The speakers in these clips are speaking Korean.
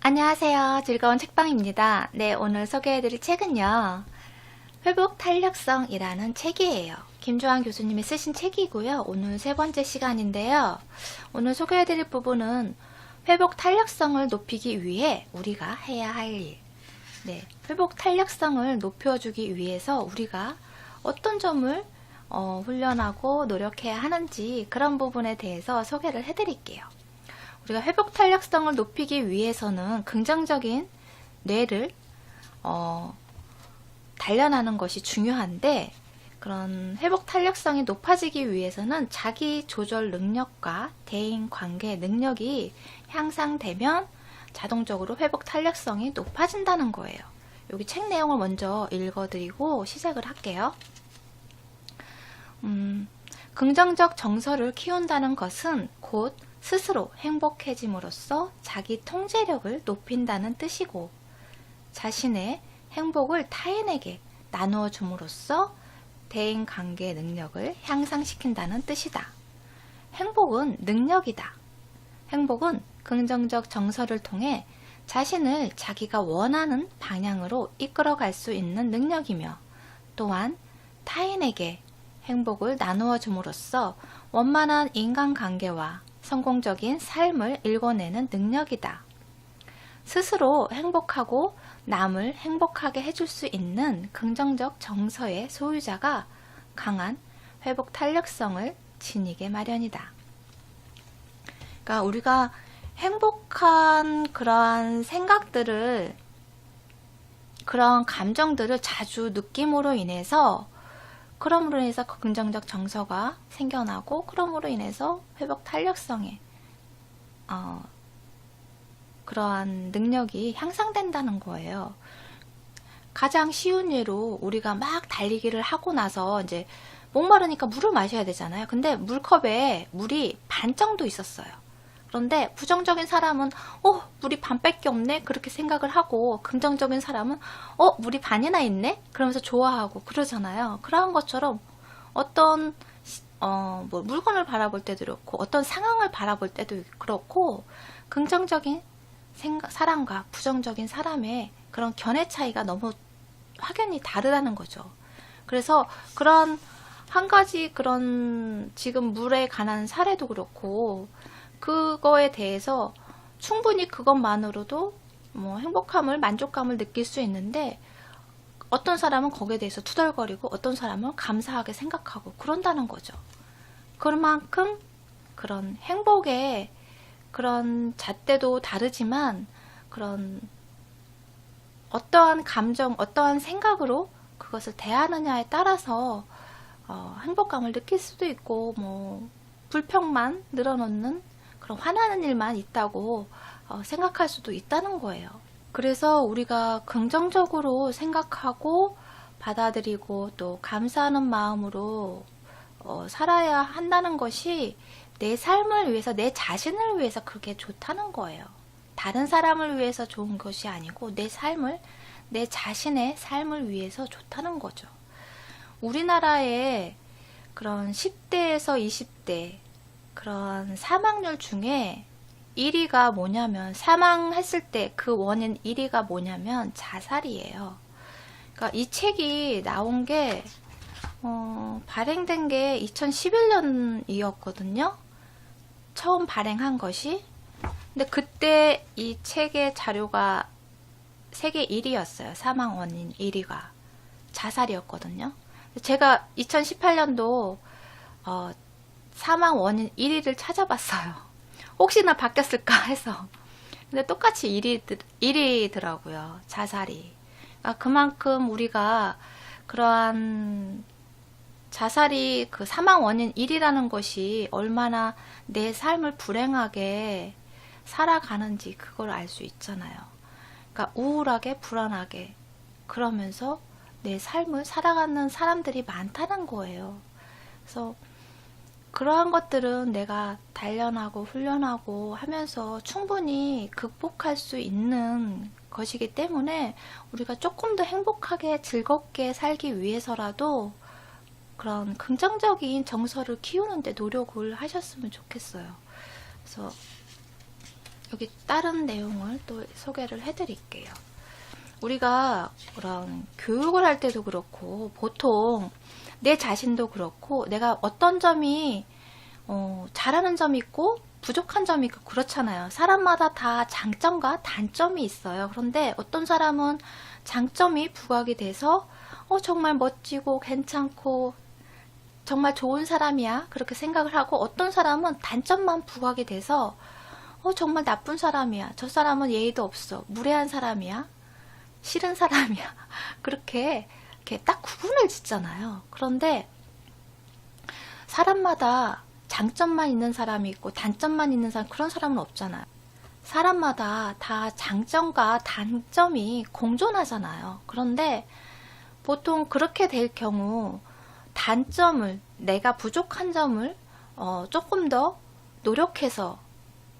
안녕하세요. 즐거운 책방입니다. 네, 오늘 소개해드릴 책은요. 회복 탄력성이라는 책이에요. 김주환 교수님이 쓰신 책이고요. 오늘 세 번째 시간인데요. 오늘 소개해드릴 부분은 회복 탄력성을 높이기 위해 우리가 해야 할 일. 네, 회복 탄력성을 높여주기 위해서 우리가 어떤 점을 훈련하고 노력해야 하는지 그런 부분에 대해서 소개를 해드릴게요. 우리가 회복 탄력성을 높이기 위해서는 긍정적인 뇌를 단련하는 것이 중요한데, 그런 회복 탄력성이 높아지기 위해서는 자기 조절 능력과 대인 관계 능력이 향상되면 자동적으로 회복 탄력성이 높아진다는 거예요. 여기 책 내용을 먼저 읽어드리고 시작을 할게요. 긍정적 정서를 키운다는 것은 곧 스스로 행복해짐으로써 자기 통제력을 높인다는 뜻이고, 자신의 행복을 타인에게 나누어 줌으로써 대인관계 능력을 향상시킨다는 뜻이다. 행복은 능력이다. 행복은 긍정적 정서를 통해 자신을 자기가 원하는 방향으로 이끌어갈 수 있는 능력이며, 또한 타인에게 행복을 나누어 줌으로써 원만한 인간관계와 성공적인 삶을 일궈내는 능력이다. 스스로 행복하고 남을 행복하게 해줄 수 있는 긍정적 정서의 소유자가 강한 회복 탄력성을 지니게 마련이다. 그러니까 우리가 행복한 그러한 생각들을, 그런 감정들을 자주 느낌으로 인해서, 그럼으로 인해서 긍정적 정서가 생겨나고, 그럼으로 인해서 회복 탄력성에 그러한 능력이 향상된다는 거예요. 가장 쉬운 예로 우리가 막 달리기를 하고 나서 이제 목마르니까 물을 마셔야 되잖아요. 근데 물컵에 물이 반 정도 있었어요. 그런데 부정적인 사람은 물이 반밖에 없네 그렇게 생각을 하고, 긍정적인 사람은 물이 반이나 있네 그러면서 좋아하고 그러잖아요. 그러한 것처럼 어떤 물건을 바라볼 때도 그렇고, 어떤 상황을 바라볼 때도 그렇고, 긍정적인 사람과 부정적인 사람의 그런 견해 차이가 너무 확연히 다르다는 거죠. 그래서 그런 한 가지, 그런 지금 물에 관한 사례도 그렇고, 그거에 대해서 충분히 그것만으로도 행복함을, 만족감을 느낄 수 있는데, 어떤 사람은 거기에 대해서 투덜거리고 어떤 사람은 감사하게 생각하고 그런다는 거죠. 그만큼 그런 행복의 그런 잣대도 다르지만, 그런 어떠한 감정, 어떠한 생각으로 그것을 대하느냐에 따라서 행복감을 느낄 수도 있고, 불평만 늘어놓는 그런 화나는 일만 있다고 생각할 수도 있다는 거예요. 그래서 우리가 긍정적으로 생각하고 받아들이고 또 감사하는 마음으로 살아야 한다는 것이 내 삶을 위해서, 내 자신을 위해서 그게 좋다는 거예요. 다른 사람을 위해서 좋은 것이 아니고 내 삶을, 내 자신의 삶을 위해서 좋다는 거죠. 우리나라의 그런 10대에서 20대 그런 사망률 중에 1위가 뭐냐면, 사망했을 때 그 원인 1위가 뭐냐면 자살이에요. 그러니까 이 책이 나온 게 발행된 게 2011년이었거든요. 처음 발행한 것이. 근데 그때 이 책의 자료가 세계 1위였어요. 사망 원인 1위가 자살이었거든요. 제가 2018년도 사망 원인 1위를 찾아봤어요. 혹시나 바뀌었을까 해서. 근데 똑같이 1위더라고요. 자살이. 그러니까 그만큼 우리가 그러한 자살이, 그 사망 원인 1위라는 것이 얼마나 내 삶을 불행하게 살아가는지 그걸 알 수 있잖아요. 그러니까 우울하게, 불안하게 그러면서 내 삶을 살아가는 사람들이 많다는 거예요. 그래서 그러한 것들은 내가 단련하고 훈련하고 하면서 충분히 극복할 수 있는 것이기 때문에, 우리가 조금 더 행복하게 즐겁게 살기 위해서라도 그런 긍정적인 정서를 키우는데 노력을 하셨으면 좋겠어요. 그래서 여기 다른 내용을 또 소개를 해드릴게요. 우리가 그런 교육을 할 때도 그렇고 보통 내 자신도 그렇고 내가 어떤 점이 잘하는 점이 있고 부족한 점이 있고 그렇잖아요. 사람마다 다 장점과 단점이 있어요. 그런데 어떤 사람은 장점이 부각이 돼서 정말 멋지고 괜찮고 정말 좋은 사람이야 그렇게 생각을 하고, 어떤 사람은 단점만 부각이 돼서 정말 나쁜 사람이야, 저 사람은 예의도 없어, 무례한 사람이야, 싫은 사람이야 그렇게 이렇게 딱 구분을 짓잖아요. 그런데 사람마다 장점만 있는 사람이 있고 단점만 있는 사람, 그런 사람은 없잖아요. 사람마다 다 장점과 단점이 공존하잖아요. 그런데 보통 그렇게 될 경우 단점을, 내가 부족한 점을 조금 더 노력해서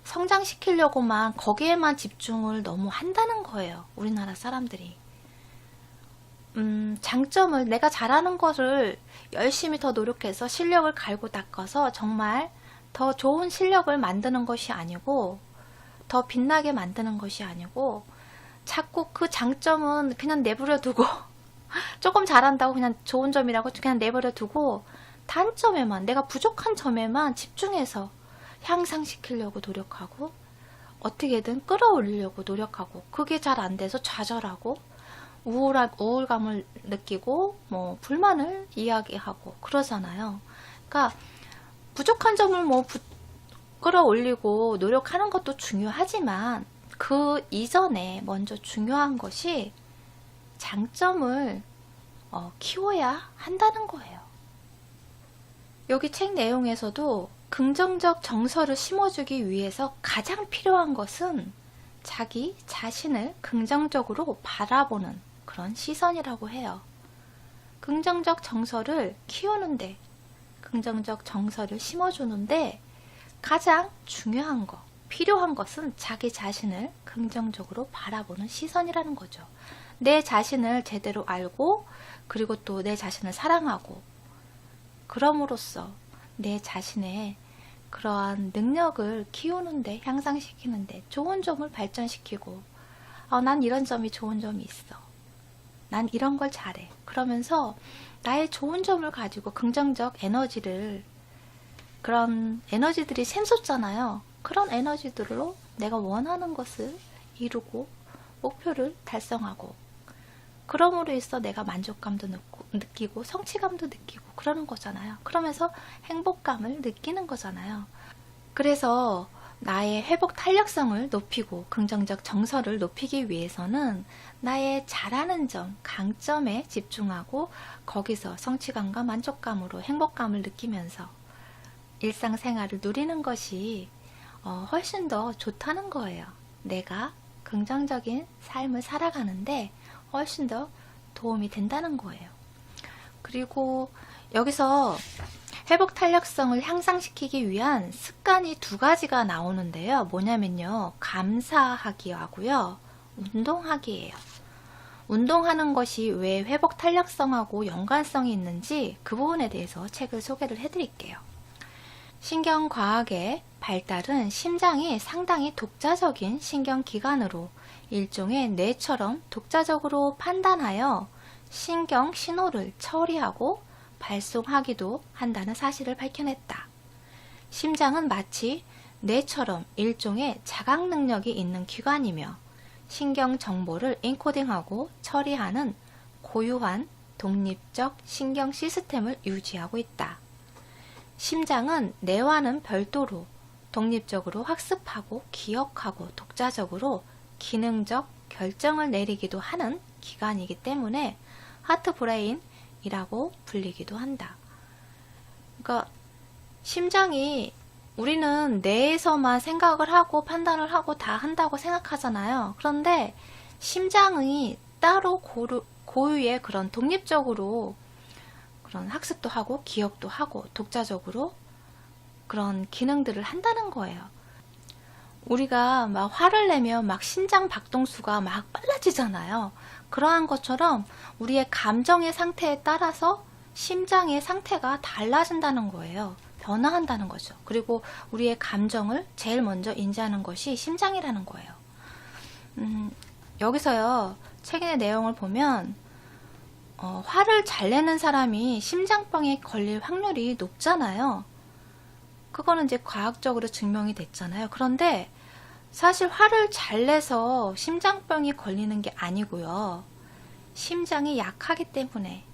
성장시키려고만 거기에만 집중을 너무 한다는 거예요. 우리나라 사람들이. 장점을, 내가 잘하는 것을 열심히 더 노력해서 실력을 갈고 닦아서 정말 더 좋은 실력을 만드는 것이 아니고, 더 빛나게 만드는 것이 아니고, 자꾸 그 장점은 그냥 내버려 두고 조금 잘한다고 그냥 좋은 점이라고 그냥 내버려 두고 단점에만, 내가 부족한 점에만 집중해서 향상시키려고 노력하고 어떻게든 끌어올리려고 노력하고, 그게 잘 안 돼서 좌절하고 우울감을 느끼고 불만을 이야기하고 그러잖아요. 그러니까 부족한 점을 끌어올리고 노력하는 것도 중요하지만 그 이전에 먼저 중요한 것이 장점을 키워야 한다는 거예요. 여기 책 내용에서도 긍정적 정서를 심어주기 위해서 가장 필요한 것은 자기 자신을 긍정적으로 바라보는 그런 시선이라고 해요. 긍정적 정서를 키우는데, 긍정적 정서를 심어주는데 가장 중요한 거, 필요한 것은 자기 자신을 긍정적으로 바라보는 시선이라는 거죠. 내 자신을 제대로 알고, 그리고 또 내 자신을 사랑하고, 그럼으로써 내 자신의 그러한 능력을 키우는데, 향상시키는데 좋은 점을 발전시키고, 난 이런 점이 좋은 점이 있어, 난 이런 걸 잘해, 그러면서 나의 좋은 점을 가지고 긍정적 에너지를, 그런 에너지들이 샘솟잖아요. 그런 에너지들로 내가 원하는 것을 이루고 목표를 달성하고, 그럼으로 인해서 내가 만족감도 느끼고 성취감도 느끼고 그러는 거잖아요. 그러면서 행복감을 느끼는 거잖아요. 그래서 나의 회복 탄력성을 높이고 긍정적 정서를 높이기 위해서는 나의 잘하는 점, 강점에 집중하고 거기서 성취감과 만족감으로 행복감을 느끼면서 일상생활을 누리는 것이 훨씬 더 좋다는 거예요. 내가 긍정적인 삶을 살아가는데 훨씬 더 도움이 된다는 거예요. 그리고 여기서 회복 탄력성을 향상시키기 위한 습관이 두 가지가 나오는데요. 뭐냐면요, 감사하기 하고요, 운동하기예요. 운동하는 것이 왜 회복 탄력성하고 연관성이 있는지 그 부분에 대해서 책을 소개를 해드릴게요. 신경과학의 발달은 심장이 상당히 독자적인 신경기관으로 일종의 뇌처럼 독자적으로 판단하여 신경 신호를 처리하고 발송하기도 한다는 사실을 밝혀냈다. 심장은 마치 뇌처럼 일종의 자각 능력이 있는 기관이며 신경 정보를 인코딩하고 처리하는 고유한 독립적 신경 시스템을 유지하고 있다. 심장은 뇌와는 별도로 독립적으로 학습하고 기억하고 독자적으로 기능적 결정을 내리기도 하는 기관이기 때문에 하트브레인이라고 불리기도 한다. 그러니까 심장이, 우리는 뇌에서만 생각을 하고 판단을 하고 다 한다고 생각하잖아요. 그런데 심장이 따로 고유의 그런 독립적으로 그런 학습도 하고 기억도 하고 독자적으로 그런 기능들을 한다는 거예요. 우리가 막 화를 내면 막 심장 박동수가 막 빨라지잖아요. 그러한 것처럼 우리의 감정의 상태에 따라서 심장의 상태가 달라진다는 거예요. 변화한다는 거죠. 그리고 우리의 감정을 제일 먼저 인지하는 것이 심장이라는 거예요. 여기서요, 책의 내용을 보면 화를 잘 내는 사람이 심장병에 걸릴 확률이 높잖아요. 그거는 이제 과학적으로 증명이 됐잖아요. 그런데 사실 화를 잘 내서 심장병이 걸리는 게 아니고요. 심장이 약하기 때문에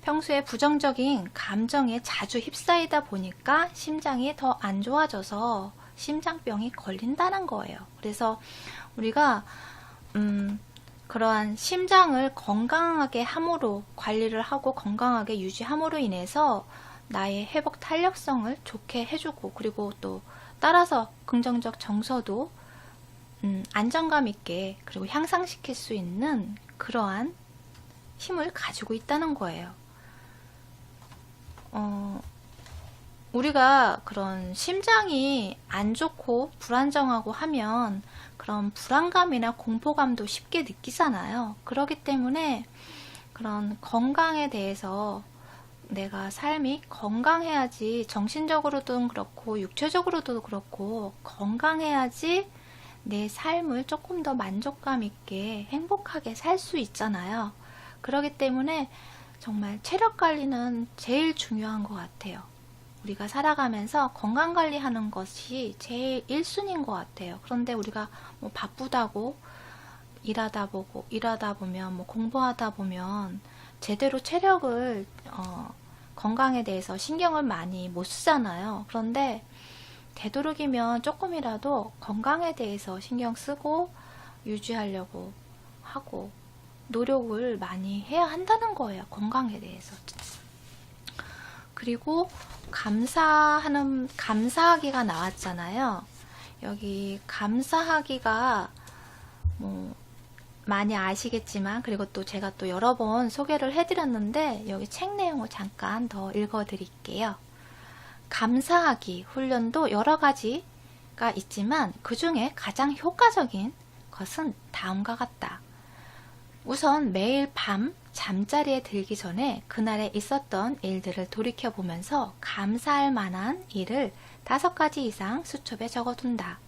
평소에 부정적인 감정에 자주 휩싸이다 보니까 심장이 더 안 좋아져서 심장병이 걸린다는 거예요. 그래서 우리가 그러한 심장을 건강하게 함으로, 관리를 하고 건강하게 유지함으로 인해서 나의 회복 탄력성을 좋게 해주고, 그리고 또 따라서 긍정적 정서도 안정감 있게, 그리고 향상시킬 수 있는 그러한 힘을 가지고 있다는 거예요. 우리가 그런 심장이 안 좋고 불안정하고 하면 그런 불안감이나 공포감도 쉽게 느끼잖아요. 그렇기 때문에 그런 건강에 대해서, 내가 삶이 건강해야지, 정신적으로도 그렇고 육체적으로도 그렇고 건강해야지 내 삶을 조금 더 만족감 있게 행복하게 살 수 있잖아요. 그렇기 때문에 정말 체력 관리는 제일 중요한 것 같아요. 우리가 살아가면서 건강 관리하는 것이 제일 1순위인 것 같아요. 그런데 우리가 뭐 바쁘다고 일하다 보면, 뭐 공부하다 보면 제대로 체력을, 건강에 대해서 신경을 많이 못 쓰잖아요. 그런데 되도록이면 조금이라도 건강에 대해서 신경 쓰고 유지하려고 하고 노력을 많이 해야 한다는 거예요. 건강에 대해서. 그리고 감사하기가 나왔잖아요. 여기 감사하기가 뭐 많이 아시겠지만, 그리고 또 제가 또 여러 번 소개를 해드렸는데, 여기 책 내용을 잠깐 더 읽어드릴게요. 감사하기 훈련도 여러 가지가 있지만 그 중에 가장 효과적인 것은 다음과 같다. 우선 매일 밤 잠자리에 들기 전에 그날에 있었던 일들을 돌이켜보면서 감사할 만한 일을 5가지 이상 수첩에 적어둔다.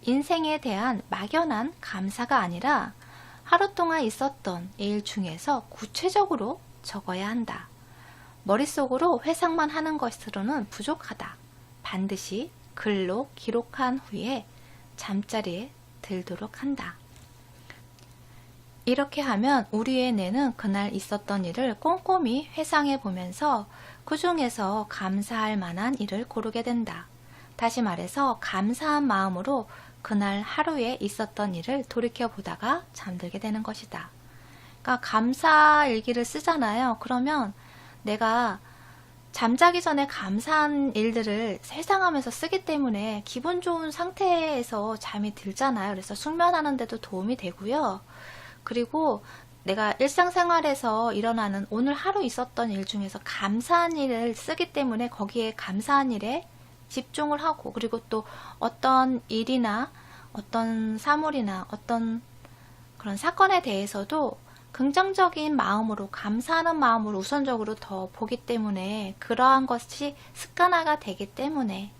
인생에 대한 막연한 감사가 아니라 하루 동안 있었던 일 중에서 구체적으로 적어야 한다. 머릿속으로 회상만 하는 것으로는 부족하다. 반드시 글로 기록한 후에 잠자리에 들도록 한다. 이렇게 하면 우리의 뇌는 그날 있었던 일을 꼼꼼히 회상해 보면서 그 중에서 감사할 만한 일을 고르게 된다. 다시 말해서 감사한 마음으로 그날 하루에 있었던 일을 돌이켜 보다가 잠들게 되는 것이다. 그러니까 감사 일기를 쓰잖아요. 그러면 내가 잠자기 전에 감사한 일들을 회상하면서 쓰기 때문에 기분 좋은 상태에서 잠이 들잖아요. 그래서 숙면하는 데도 도움이 되고요. 그리고 내가 일상생활에서 일어나는 오늘 하루 있었던 일 중에서 감사한 일을 쓰기 때문에 거기에 감사한 일에 집중을 하고, 그리고 또 어떤 일이나 어떤 사물이나 어떤 그런 사건에 대해서도 긍정적인 마음으로, 감사하는 마음으로 우선적으로 더 보기 때문에 그러한 것이 습관화가 되기 때문에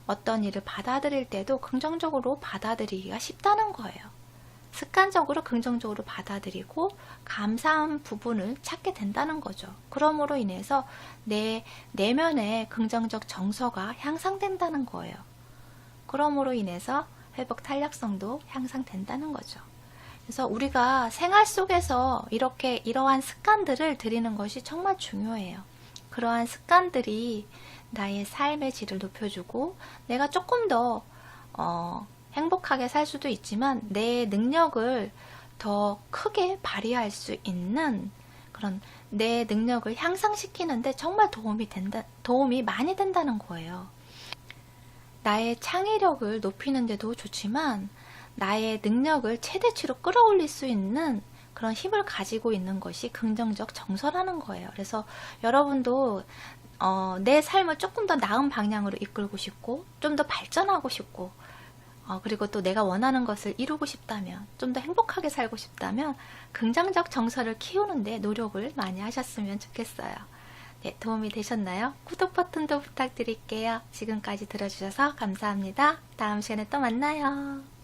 어떤 일을 받아들일 때도 긍정적으로 받아들이기가 쉽다는 거예요. 습관적으로 긍정적으로 받아들이고 감사한 부분을 찾게 된다는 거죠. 그러므로 인해서 내 내면의 긍정적 정서가 향상된다는 거예요. 그러므로 인해서 회복 탄력성도 향상된다는 거죠. 그래서 우리가 생활 속에서 이러한 습관들을 들이는 것이 정말 중요해요. 그러한 습관들이 나의 삶의 질을 높여주고 내가 조금 더 행복하게 살 수도 있지만 내 능력을 더 크게 발휘할 수 있는 그런 내 능력을 향상시키는데 정말 도움이 많이 된다는 거예요. 나의 창의력을 높이는 데도 좋지만 나의 능력을 최대치로 끌어올릴 수 있는 그런 힘을 가지고 있는 것이 긍정적 정서라는 거예요. 그래서 여러분도 내 삶을 조금 더 나은 방향으로 이끌고 싶고 좀 더 발전하고 싶고 그리고 또 내가 원하는 것을 이루고 싶다면, 좀 더 행복하게 살고 싶다면 긍정적 정서를 키우는데 노력을 많이 하셨으면 좋겠어요. 네, 도움이 되셨나요? 구독 버튼도 부탁드릴게요. 지금까지 들어주셔서 감사합니다. 다음 시간에 또 만나요.